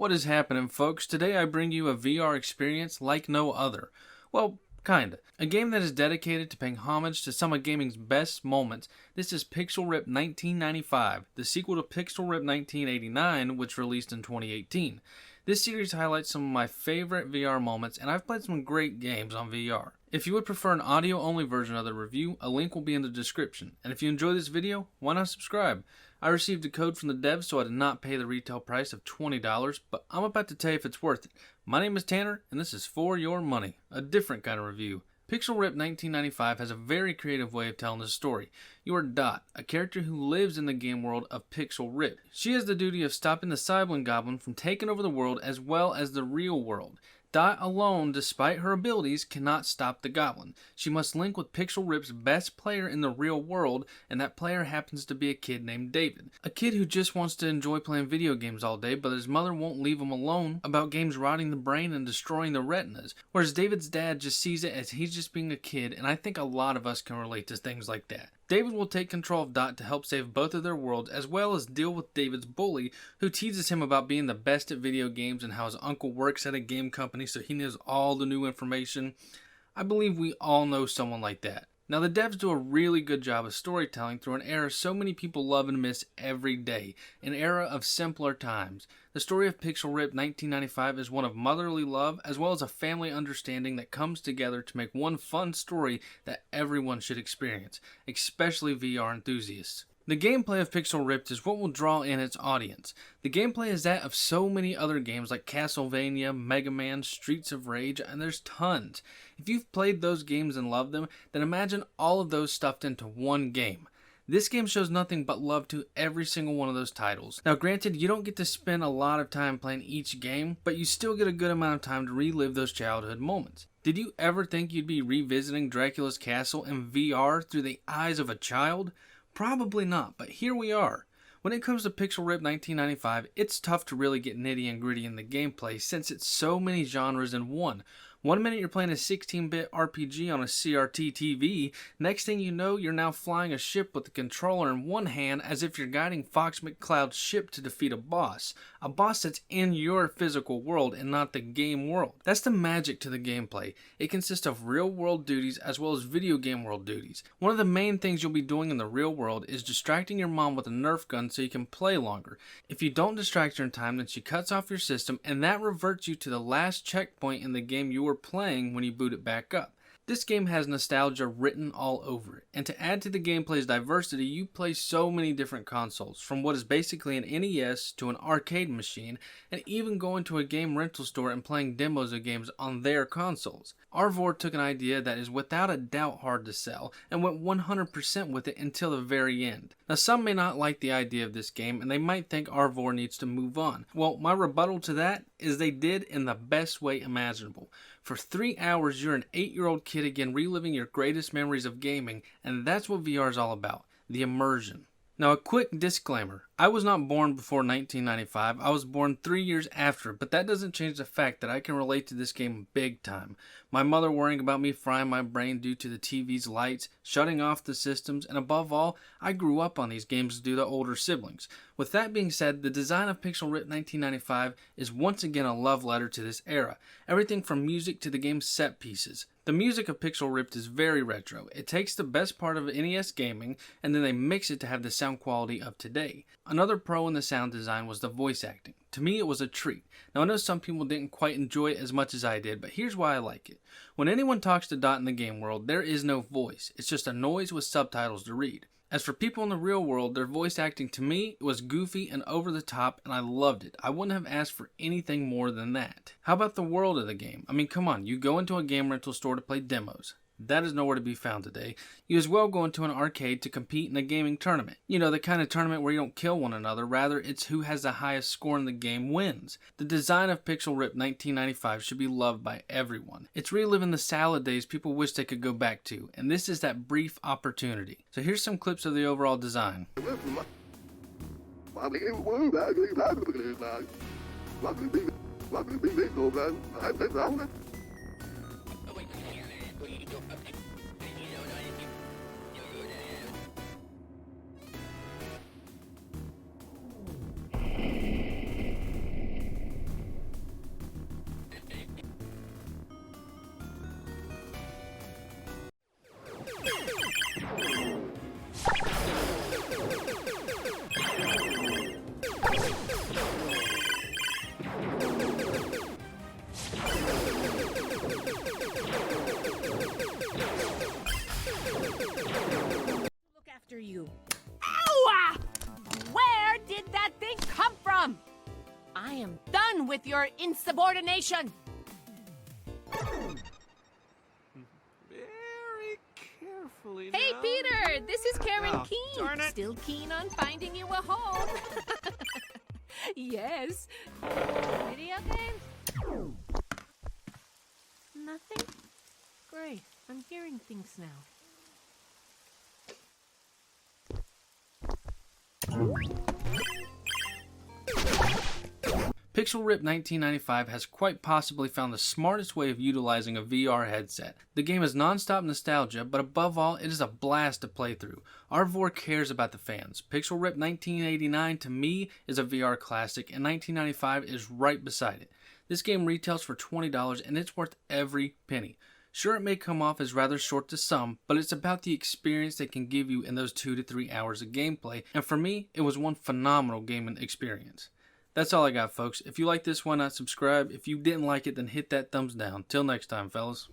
What is happening, folks? Today I bring you a VR experience like no other. Well, kinda. A game that is dedicated to paying homage to some of gaming's best moments. This is Pixel Rip 1995, the sequel to Pixel Rip 1989, which released in 2018. This series highlights some of my favorite VR moments, and I've played some great games on VR. If you would prefer an audio-only version of the review, a link will be in the description. And if you enjoy this video, why not subscribe? I received a code from the devs, so I did not pay the retail price of $20, but I'm about to tell you if it's worth it. My name is Tanner, and this is For Your Money, a different kind of review. Pixel Rip 1995 has a very creative way of telling the story. You are Dot, a character who lives in the game world of Pixel Rip. She has the duty of stopping the Sibling Goblin from taking over the world as well as the real world. Dot alone, despite her abilities, cannot stop the goblin. She must link with Pixel Rip's best player in the real world, and that player happens to be a kid named David. A kid who just wants to enjoy playing video games all day, but his mother won't leave him alone about games rotting the brain and destroying the retinas, whereas David's dad just sees it as he's just being a kid, and I think a lot of us can relate to things like that. David will take control of Dot to help save both of their worlds, as well as deal with David's bully, who teases him about being the best at video games and how his uncle works at a game company so he knows all the new information. I believe we all know someone like that. Now, the devs do a really good job of storytelling through an era so many people love and miss every day, an era of simpler times. The story of Pixel Rip 1995 is one of motherly love as well as a family understanding that comes together to make one fun story that everyone should experience, especially VR enthusiasts. The gameplay of Pixel Ripped is what will draw in its audience. The gameplay is that of so many other games like Castlevania, Mega Man, Streets of Rage, and there's tons. If you've played those games and loved them, then imagine all of those stuffed into one game. This game shows nothing but love to every single one of those titles. Now granted, you don't get to spend a lot of time playing each game, but you still get a good amount of time to relive those childhood moments. Did you ever think you'd be revisiting Dracula's Castle in VR through the eyes of a child? Probably not, but here we are. When it comes to Pixel Rip 1995, it's tough to really get nitty and gritty in the gameplay since it's so many genres in one. One minute you're playing a 16-bit RPG on a CRT TV, next thing you know you're now flying a ship with the controller in one hand as if you're guiding Fox McCloud's ship to defeat a boss that's in your physical world and not the game world. That's the magic to the gameplay. It consists of real world duties as well as video game world duties. One of the main things you'll be doing in the real world is distracting your mom with a Nerf gun so you can play longer. If you don't distract her in time, then she cuts off your system and that reverts you to the last checkpoint in the game you were playing when you boot it back up. This game has nostalgia written all over it, and to add to the gameplay's diversity, you play so many different consoles, from what is basically an NES to an arcade machine, and even going to a game rental store and playing demos of games on their consoles. Arvor took an idea that is without a doubt hard to sell, and went 100% with it until the very end. Now some may not like the idea of this game, and they might think Arvor needs to move on. Well, my rebuttal to that is they did in the best way imaginable. For 3 hours, you're an 8-year-old kid again reliving your greatest memories of gaming, and that's what VR is all about, the immersion. Now a quick disclaimer, I was not born before 1995, I was born 3 years after, but that doesn't change the fact that I can relate to this game big time. My mother worrying about me frying my brain due to the TV's lights, shutting off the systems, and above all, I grew up on these games due to older siblings. With that being said, the design of Pixel Rip 1995 is once again a love letter to this era, everything from music to the game's set pieces. The music of Pixel Ripped is very retro. It takes the best part of NES gaming and then they mix it to have the sound quality of today. Another pro in the sound design was the voice acting. To me, it was a treat. Now, I know some people didn't quite enjoy it as much as I did, but here's why I like it. When anyone talks to Dot in the game world, there is no voice. It's just a noise with subtitles to read. As for people in the real world, their voice acting to me was goofy and over the top, and I loved it. I wouldn't have asked for anything more than that. How about the world of the game? I mean, come on, you go into a game rental store to play demos. That is nowhere to be found today. You as well go into an arcade to compete in a gaming tournament. You know, the kind of tournament where you don't kill one another, rather it's who has the highest score in the game wins. The design of Pixel Rip 1995 should be loved by everyone. It's reliving the salad days people wish they could go back to, and this is that brief opportunity. So here's some clips of the overall design. done with your insubordination. Very carefully Hey, now. Peter, this is Karen Oh, Keen. darn it. Still keen on finding you a home. Yes. Video games? Nothing? Great. I'm hearing things now. Pixel Rip 1995 has quite possibly found the smartest way of utilizing a VR headset. The game is non-stop nostalgia, but above all, it is a blast to play through. R4 cares about the fans. Pixel Rip 1989 to me is a VR classic, and 1995 is right beside it. This game retails for $20 and it's worth every penny. Sure, it may come off as rather short to some, but it's about the experience they can give you in those 2 to 3 hours of gameplay, and for me, it was one phenomenal gaming experience. That's all I got, folks. If you like this, why not subscribe? If you didn't like it, then hit that thumbs down. Till next time, fellas.